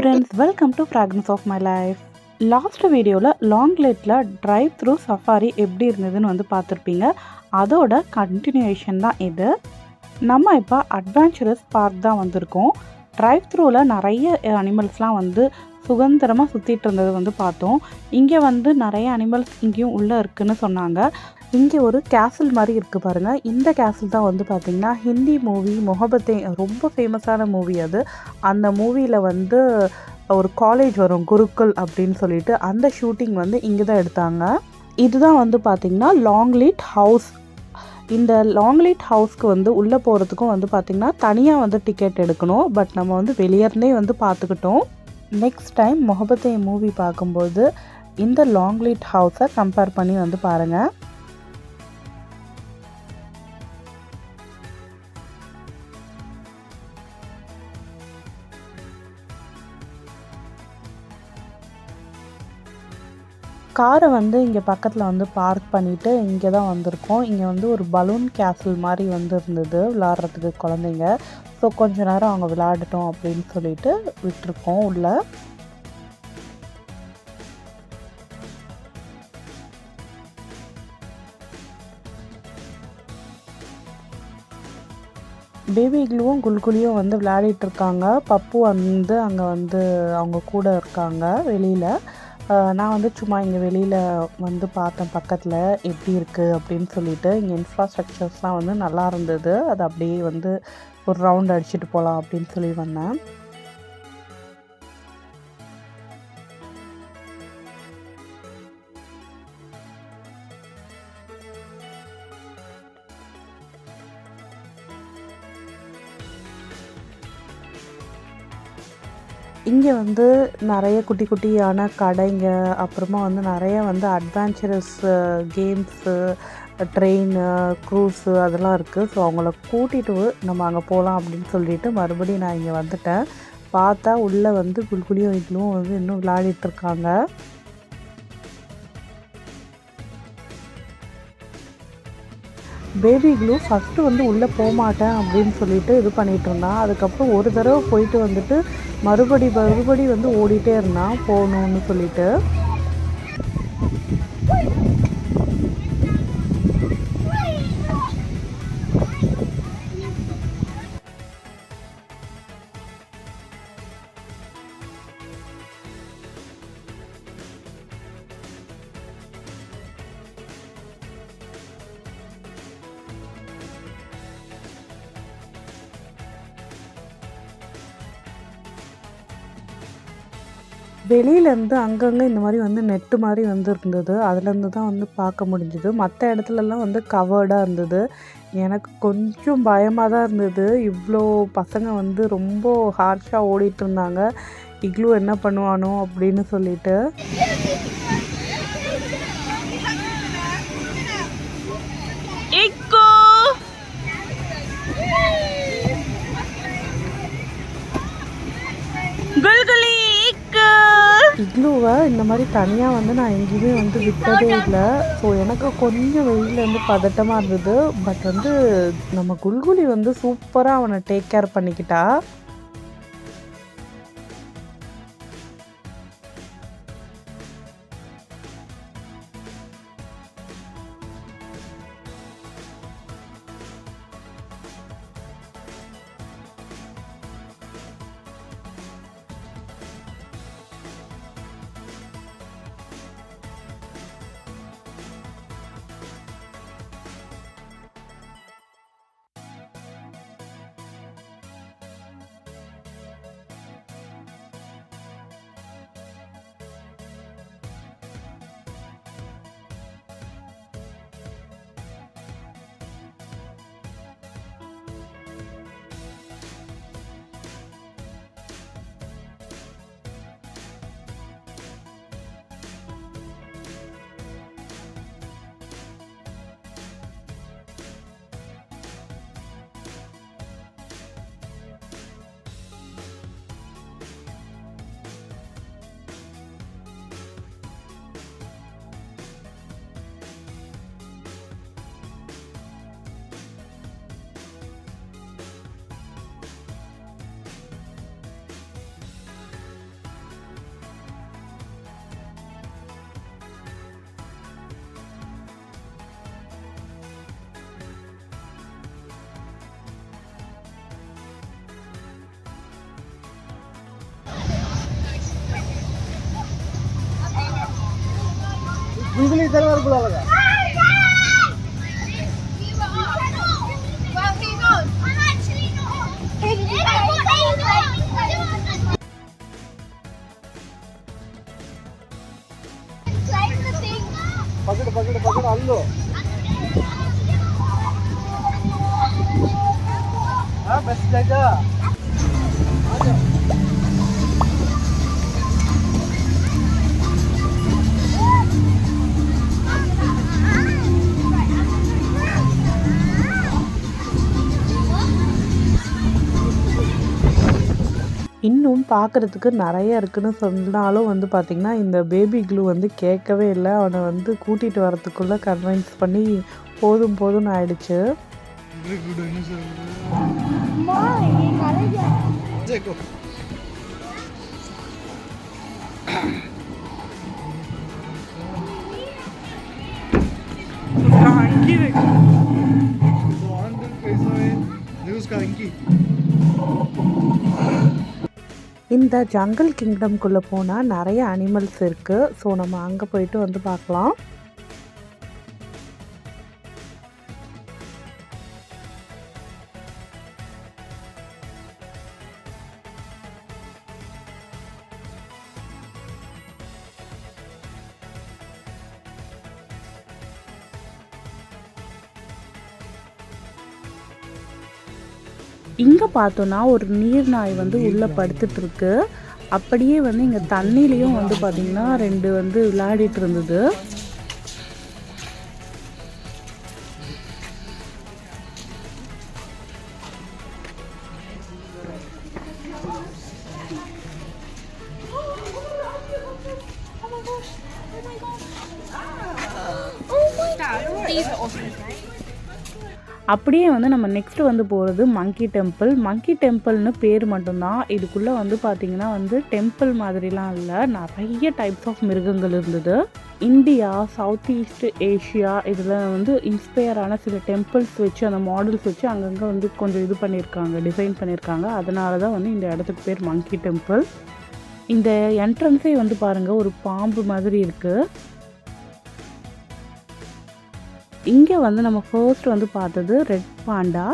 Friends, welcome to fragrance of my life. Last வீடியோவில் லாங்லேட்டில் drive through safari எப்படி இருந்ததுன்னு வந்து பார்த்துருப்பீங்க. அதோட கண்டினியூஷன் தான் இது. நம்ம இப்போ அட்வென்ச்சரஸ் பார்க் தான் வந்திருக்கோம். டிரைவ் த்ரூவில் நிறைய அனிமல்ஸ்லாம் வந்து சுதந்திரமாக சுற்றிட்டு இருந்தது வந்து பார்த்தோம். இங்கே வந்து நிறைய அனிமல்ஸ் இங்கேயும் உள்ளே இருக்குதுன்னு சொன்னாங்க. இங்கே ஒரு கேசல் மாதிரி இருக்குது பாருங்கள். இந்த கேசல் தான் வந்து பார்த்திங்கன்னா ஹிந்தி மூவி மொஹபத்தே, ரொம்ப ஃபேமஸான மூவி அது. அந்த மூவியில் வந்து ஒரு காலேஜ் வரும், குருக்குல் அப்படின்னு சொல்லிட்டு, அந்த ஷூட்டிங் வந்து இங்கே தான் எடுத்தாங்க. இதுதான் வந்து பார்த்திங்கன்னா லாங்லீட் ஹவுஸ். இந்த லாங்லீட் ஹவுஸ்க்கு வந்து உள்ளே போகிறதுக்கும் வந்து பார்த்திங்கன்னா தனியாக வந்து டிக்கெட் எடுக்கணும். பட் நம்ம வந்து வெளியேருந்தே வந்து பார்த்துக்கிட்டோம். நெக்ஸ்ட் டைம் மொஹபத்தே மூவி பார்க்கும்போது இந்த லாங்லீட் ஹவுஸை கம்பேர் பண்ணி வந்து பாருங்கள். காரை வந்து இங்கே பக்கத்தில் வந்து பார்க் பண்ணிவிட்டு இங்கே தான் வந்திருக்கோம். இங்கே வந்து ஒரு பலூன் கேசல் மாதிரி வந்து இருந்தது விளாட்றதுக்கு குழந்தைங்க. ஸோ கொஞ்ச நேரம் அவங்க விளையாடட்டும் அப்படின்னு சொல்லிட்டு விட்டுருக்கோம் உள்ளே. பேபி இக்லுவும் குல்குலியும் வந்து விளையாடிட்டுருக்காங்க. பப்பு வந்து அங்கே வந்து அவங்க கூட இருக்காங்க வெளியில். நான் வந்து சும்மா இங்கே வெளியில் வந்து பார்த்தேன் பக்கத்தில் எப்படி இருக்குது அப்படின்னு சொல்லிட்டு. இங்கே இன்ஃப்ராஸ்ட்ரக்சர்ஸ்லாம் வந்து நல்லா இருந்தது. அது அப்படியே வந்து ஒரு ரவுண்ட் அடிச்சுட்டு போகலாம் அப்படின்னு சொல்லி வந்தேன். இங்கே வந்து நிறைய குட்டி குட்டியான கடைங்க, அப்புறமா வந்து நிறைய வந்து அட்வென்ச்சரஸ் கேம்ஸு, ட்ரெயினு, க்ரூஸு அதெல்லாம் இருக்குது. ஸோ அவங்கள கூட்டிகிட்டு நம்ம அங்கே போகலாம் அப்படின்னு சொல்லிட்டு மறுபடியும் நான் இங்கே வந்துட்டேன். பார்த்தா உள்ளே வந்து குல்குலியும் இக்லுவும் வந்து இன்னும் விளையாடிட்டுருக்காங்க. பேபி இக்லு ஃபஸ்ட்டு வந்து உள்ளே போகமாட்டேன் அப்படின்னு சொல்லிட்டு இது பண்ணிகிட்டு இருந்தான். அதுக்கப்புறம் ஒரு தடவை போயிட்டு வந்துட்டு மறுபடி வந்து ஓடிட்டே இருந்தான் போகணுன்னு சொல்லிட்டு. வெளியிலேருந்து அங்கங்கே இந்த மாதிரி வந்து நெட்டு மாதிரி வந்து இருந்தது. அதுலேருந்து தான் வந்து பார்க்க முடிஞ்சுது. மற்ற இடத்துலலாம் வந்து கவர்டாக இருந்தது. எனக்கு கொஞ்சம் பயமாக தான் இருந்தது. இவ்வளோ பசங்க வந்து ரொம்ப ஹார்ஷாக ஓடிட்டு இருந்தாங்க. இக்லு என்ன பண்ணுவானோ அப்படின்னு சொல்லிட்டு. இக்லுவை இந்த மாதிரி தனியாக வந்து நான் எங்கேயுமே வந்து விட்டதே இல்லை. ஸோ எனக்கு கொஞ்சம் வெயிலில் வந்து பதட்டமாக இருந்தது. பட் வந்து நம்ம குல்குலி வந்து சூப்பராக அவனை டேக் கேர் பண்ணிக்கிட்டா. ಈಗಲೂ ಈ ಥರ ಬರ್ಬೋದು ಅವಾಗ ಪಕಡು ಪಕಡು ಪಕಡು ಅಲ್ಲು ಬೆಸ್ಟ್ ಜಾಗ இன்னும் பார்க்குறதுக்கு நிறைய இருக்குன்னு சொன்னாலும் வந்து பார்த்திங்கன்னா இந்த பேபி க்ளூ வந்து கேட்கவே இல்லை. அவனை வந்து கூட்டிகிட்டு வரத்துக்குள்ளே கன்வின்ஸ் பண்ணி போதும் போதும்னு ஆயிடுச்சு. இந்த ஜங்கிள் கிங்டம்குள்ளே போனால் நிறைய அனிமல்ஸ் இருக்குது. ஸோ நம்ம அங்கே போயிட்டு வந்து பார்க்கலாம். இங்கே பார்த்தோன்னா ஒரு நீர்நாய் வந்து உள்ளே படுத்துட்ருக்கு. அப்படியே வந்து இங்கே தண்ணிலையும் வந்து பார்த்திங்கன்னா 2 வந்து விளையாடிட்டு இருந்தது. அப்படியே வந்து நம்ம நெக்ஸ்ட்டு வந்து போகிறது மங்கி டெம்பிள். மங்கி டெம்பிள்னு பேர் மட்டும்தான். இதுக்குள்ளே வந்து பார்த்திங்கன்னா வந்து டெம்பிள் மாதிரிலாம் இல்லை, நிறைய டைப்ஸ் ஆஃப் மிருகங்கள் இருந்தது. இந்தியா, சவுத் ஈஸ்ட் ஏஷியா இதில் வந்து இன்ஸ்பயரான சில டெம்பிள்ஸ் வச்சு அந்த மாடல்ஸ் வச்சு அங்கங்கே வந்து கொஞ்சம் இது பண்ணியிருக்காங்க, டிசைன் பண்ணியிருக்காங்க. அதனால தான் வந்து இந்த இடத்துக்கு பேர் மங்கி டெம்பிள். இந்த என்ட்ரன்ஸே வந்து பாருங்கள் ஒரு பாம்பு மாதிரி இருக்குது. இங்கே வந்து நம்ம ஃபர்ஸ்ட் வந்து பார்த்தது ரெட் பாண்டா.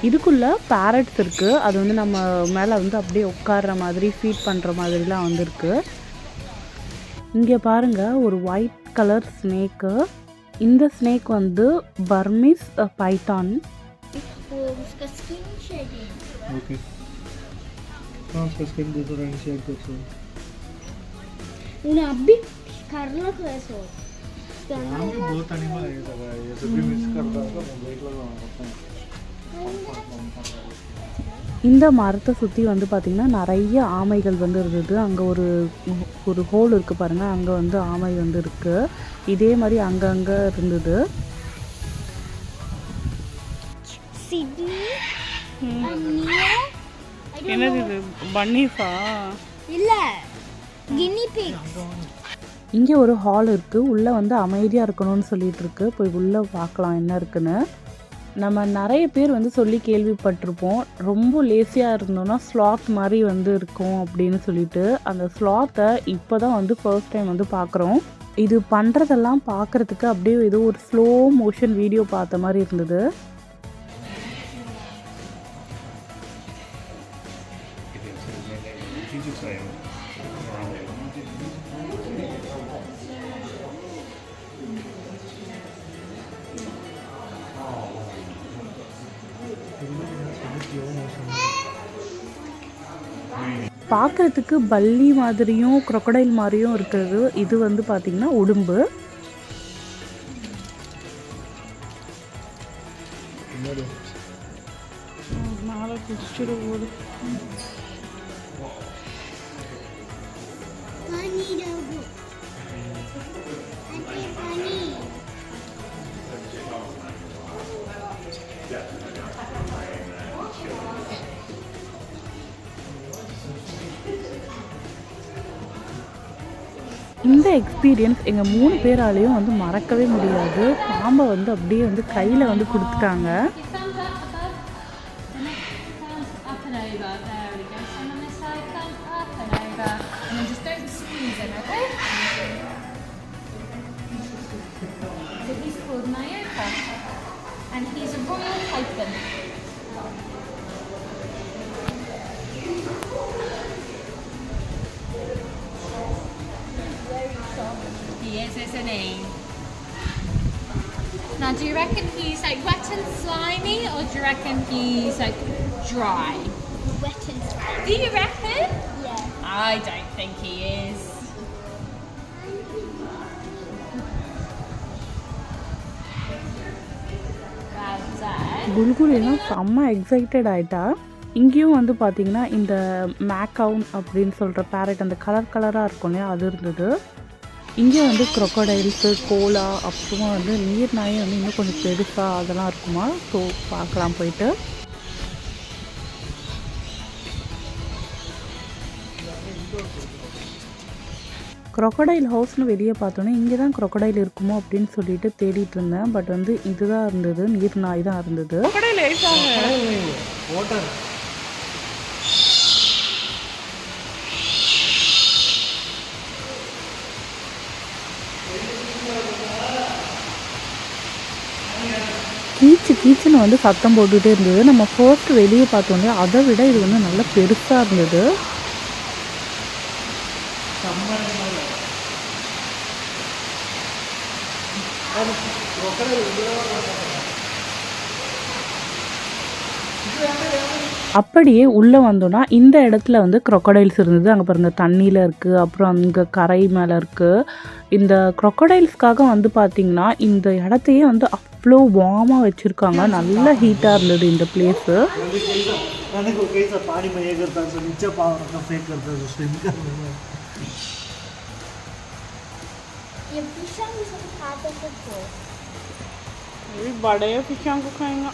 இதுக்குள்ள பேரட்ஸ் இருக்குது. அது வந்து நம்ம மேலே வந்து அப்படியே உட்கார்ற மாதிரி ஃபீட் பண்ணுற மாதிரிலாம் வந்துருக்கு. இங்கே பாருங்கள் ஒரு ஒயிட் கலர் ஸ்னேக்கு. இந்த ஸ்னேக் வந்து பர்மீஸ் பைத்தான். இந்த மரத்தை சுற்றி வந்து பார்த்திங்கன்னா நிறைய ஆமைகள் வந்து இருந்தது. அங்கே ஒரு ஹோல் இருக்குது பாருங்கள், அங்கே வந்து ஆமை வந்து இருக்குது. இதே மாதிரி அங்கங்கே இருந்தது. என்னது இது, பன்னீஸா? இல்லை, கினி பிக். இங்கே ஒரு ஹால் இருக்குது. உள்ளே வந்து அமைதியாக இருக்கணும்னு சொல்லிட்டு இருக்கு. போய் உள்ளே பார்க்கலாம் என்ன இருக்குன்னு. நம்ம நிறைய பேர் வந்து சொல்லி கேள்விப்பட்டிருப்போம், ரொம்ப லேசியாக இருந்தோன்னா ஸ்லாத் மாதிரி வந்து இருக்கும் அப்படின்னு சொல்லிட்டு. அந்த ஸ்லாத்தை இப்போ தான் வந்து ஃபர்ஸ்ட் டைம் வந்து பார்க்குறோம். இது பண்ணுறதெல்லாம் பார்க்குறதுக்கு அப்படியே ஏதோ ஒரு ஸ்லோ மோஷன் வீடியோ பார்த்த மாதிரி இருந்தது. பார்க்குறதுக்கு பல்லி மாதிரியும் crocodile மாதிரியும் இருக்கிறது. இது வந்து பார்த்திங்கன்னா உடும்பு. குடிச்சிட போது. இந்த எக்ஸ்பீரியன்ஸ் எங்கள் 3 பேராலையும் வந்து மறக்கவே முடியாது. பாம்பை வந்து அப்படியே வந்து கையில் வந்து கொடுத்துட்டாங்க. He is, isn't he? Now, do you reckon he's like wet and slimy, or do you reckon he's like dry? Wet and slimy. Do you reckon? Yeah. I don't think he is. Well done. குல்குலிலாம் செம்ம excited ஆகிட்டா. இங்கேயும் வந்து பார்த்திங்கன்னா இந்த மேக்கவுன் அப்படின்னு சொல்கிற farad அந்த colour கலராக இருக்கும் இல்லையா, அது இருந்தது. இங்கே வந்து க்ரொக்கடைல்ஸு, கோலா, அப்புறமா வந்து நீர் நாயை வந்து இன்னும் கொஞ்சம் பெருசாக அதெல்லாம் இருக்குமா. ஸோ பார்க்கலாம் போயிட்டு. க்ரொக்கடைல் ஹவுஸ்னு வெளியே பார்த்தோன்னே இங்கே தான் க்ரொக்கடைல் இருக்குமோ அப்படின்னு சொல்லிட்டு தேடிட்டு இருந்தேன். பட் வந்து இதுதான் இருந்தது, நீர் நாய் தான் இருந்தது. கீச்சு கீச்சுன்னு வந்து சத்தம் போட்டுகிட்டே இருந்தது. நம்ம ஃபர்ஸ்ட் வெளியே பார்த்தோன்னே அதை விட இது வந்து நல்லா பெருசாக இருந்தது. அப்படியே உள்ளே வந்தோன்னா இந்த இடத்துல வந்து க்ரொக்கடைல்ஸ் இருந்தது. அங்கே பாருங்கள் தண்ணியில் இருக்குது, அப்புறம் அங்கே கரை மேலே இருக்குது. இந்த க்ரொக்கடைல்ஸ்க்காக வந்து பார்த்திங்கன்னா இந்த இடத்தையே வந்து அவ்வளோ வார்மாக வச்சுருக்காங்க. நல்லா ஹீட்டாக இருந்தது இந்த பிளேஸு. ये फिशों भी सब खाते हैं। ये बड़े फिशों को खाएंगे.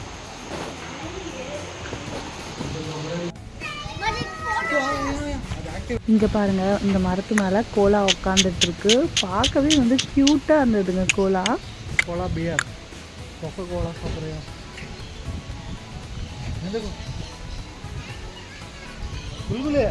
இங்கே பாருங்கள், இந்த மரத்து மேலே கோலா உட்காந்துட்டு இருக்கு. பார்க்கவே வந்து க்யூட்டாக இருந்ததுங்க koala. Koala bear, Coco koala சாப்பிட்றியா? குல்குலே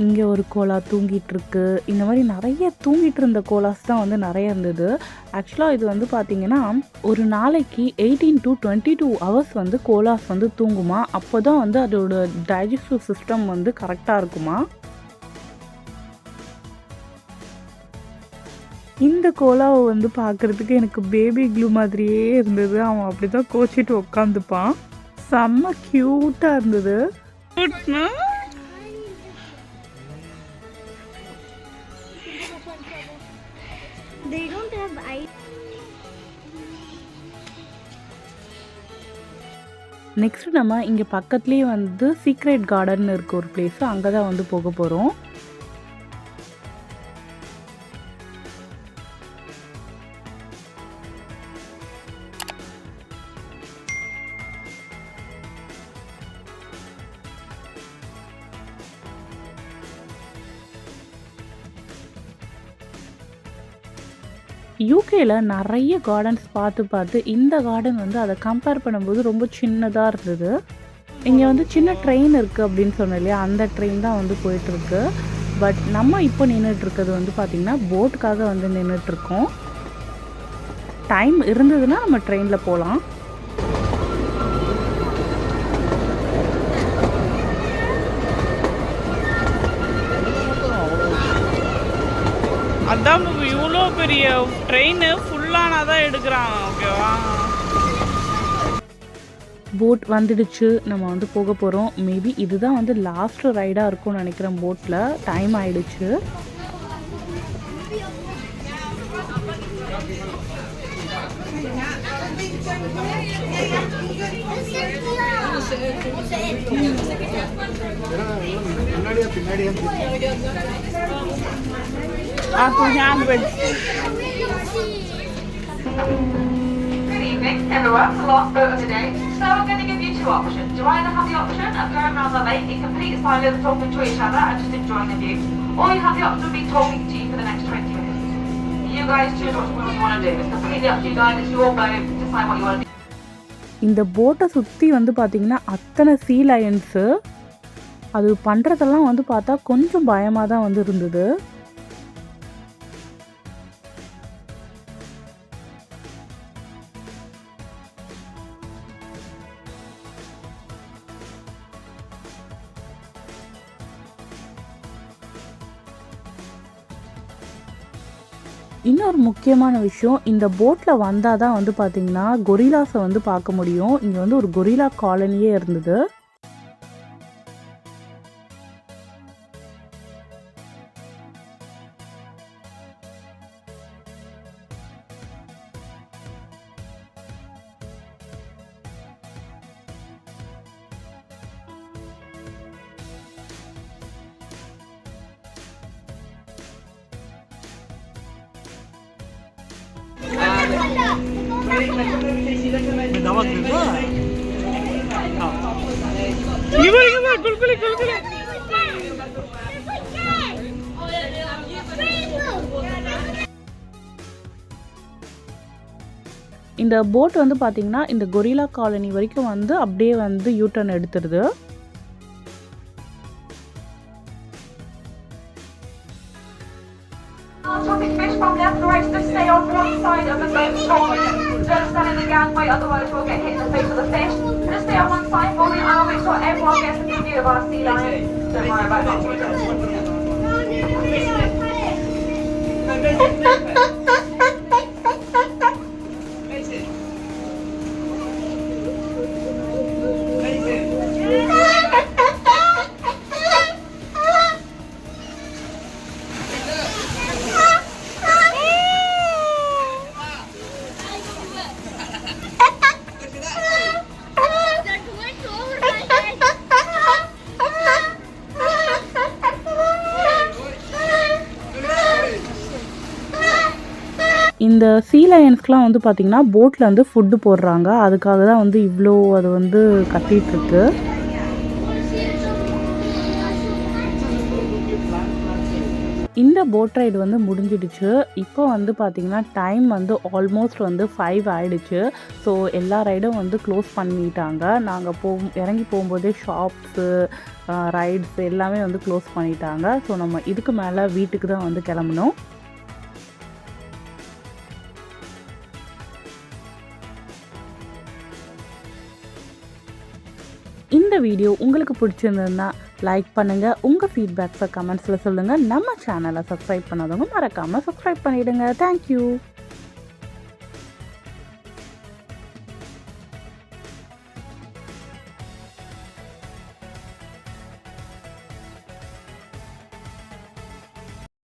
இங்கே ஒரு கோலா தூங்கிட்டு இருக்கு. இந்த மாதிரி நிறைய தூங்கிட்டு இருந்த கோலாஸ் தான் வந்து நிறைய இருந்தது. ஆக்சுவலாக இது வந்து பார்த்திங்கன்னா ஒரு நாளைக்கு 18 to 22 hours வந்து கோலாஸ் வந்து தூங்குமா. அப்போ தான் வந்து அதோட டைஜஸ்டிவ் சிஸ்டம் வந்து கரெக்டாக இருக்குமா. இந்த கோலாவை வந்து பார்க்குறதுக்கு எனக்கு பேபி க்ளூ மாதிரியே இருந்தது. அவன் அப்படி தான் கோச்சிட்டு உட்காந்துப்பான். செம்ம க்யூட்டாக இருந்தது. They don't have eyes. Next நம்ம இங்கே பக்கத்துலேயே வந்து சீக்ரெட் கார்டன் இருக்க ஒரு பிளேஸ், அங்கே தான் வந்து போக போகிறோம். யூகேல நிறைய கார்டன்ஸ் பார்த்து இந்த கார்டன் வந்து அதை கம்பேர் பண்ணும்போது ரொம்ப சின்னதாக இருந்தது. இங்கே வந்து சின்ன ட்ரெயின் இருக்குது அப்படின்னு சொன்னேன் இல்லையா, அந்த ட்ரெயின் தான் வந்து போயிட்டுருக்கு. பட் நம்ம இப்போ நின்றுட்டுருக்கிறது வந்து பார்த்திங்கன்னா போட்டுக்காக வந்து நின்றுட்டுருக்கோம். டைம் இருந்ததுன்னா நம்ம ட்ரெயினில் போகலாம். அதான் இவ்வளோ பெரிய ட்ரெயின் ஃபுல்லானாதான் எடுக்கிறான். ஓகேவா, போட் வந்துடுச்சு. நம்ம வந்து போக போகிறோம். மேபி இதுதான் வந்து லாஸ்ட் ரைடாக இருக்கும்னு நினைக்கிறேன். போட்டில் டைம் ஆயிடுச்சு. Good evening, everyone. It's the last boat of the day. So I'm going to give you two options. You either have the option of going around the lake in complete silence, talking to each other and just enjoying the view, or you have the option of me talking to you for the next 20 minutes. You guys choose what you want to do. It's completely up to you guys. It's your boat. Decide what you want to do. இந்த போட்டை சுற்றி வந்து பார்த்திங்கன்னா அத்தனை சீ லயன்ஸு. அது பண்ணுறதெல்லாம் வந்து பார்த்தா கொஞ்சம் பயமாக தான் வந்து இருந்தது. இன்னொரு முக்கியமான விஷயம், இந்த போட்டில் வந்தால் தான் வந்து பார்த்திங்கன்னா கொரில்லாஸை வந்து பார்க்க முடியும். இங்கே வந்து ஒரு கொரில்லா காலனியே இருந்தது. இந்த போட் வந்து பார்த்தீங்கன்னா இந்த கொரில்லா காலனி வரைக்கும் வந்து அப்படியே வந்து U-turn எடுத்துருது. Topic fish from left to right, just stay on one side of the boat. Don't stand in the gangway, otherwise we'll get hit in the face of the fish. Just stay on one side for me, I'll make sure everyone gets a good view of our sea lion. Don't worry about that. இந்த சீ லயன்ஸ்க்குலாம் வந்து பார்த்திங்கன்னா போட்டில் வந்து food போடுறாங்க. அதுக்காக தான் வந்து இவ்வளோ அது வந்து கத்திகிட்ருக்கு. இந்த போட் ரைடு வந்து முடிஞ்சிடுச்சு. இப்போ வந்து பார்த்திங்கன்னா டைம் வந்து ஆல்மோஸ்ட் வந்து 5 ஆகிடுச்சு. ஸோ எல்லா ரைடும் வந்து க்ளோஸ் பண்ணிட்டாங்க. நாங்கள் இறங்கி போகும்போதே ஷாப்ஸு ரைட்ஸ் எல்லாமே வந்து க்ளோஸ் பண்ணிட்டாங்க. ஸோ நம்ம இதுக்கு மேலே வீட்டுக்கு தான் வந்து கிளம்பணும். இந்த வீடியோ உங்களுக்கு பிடிச்சிருந்ததுன்னா லைக் பண்ணுங்கள். உங்கள் ஃபீட்பேக்ஸை கமெண்ட்ஸில் சொல்லுங்கள். நம்ம சேனலை சப்ஸ்கிரைப் பண்ணாதவங்க மறக்காமல் சப்ஸ்கிரைப் பண்ணிவிடுங்க. தேங்க்யூ.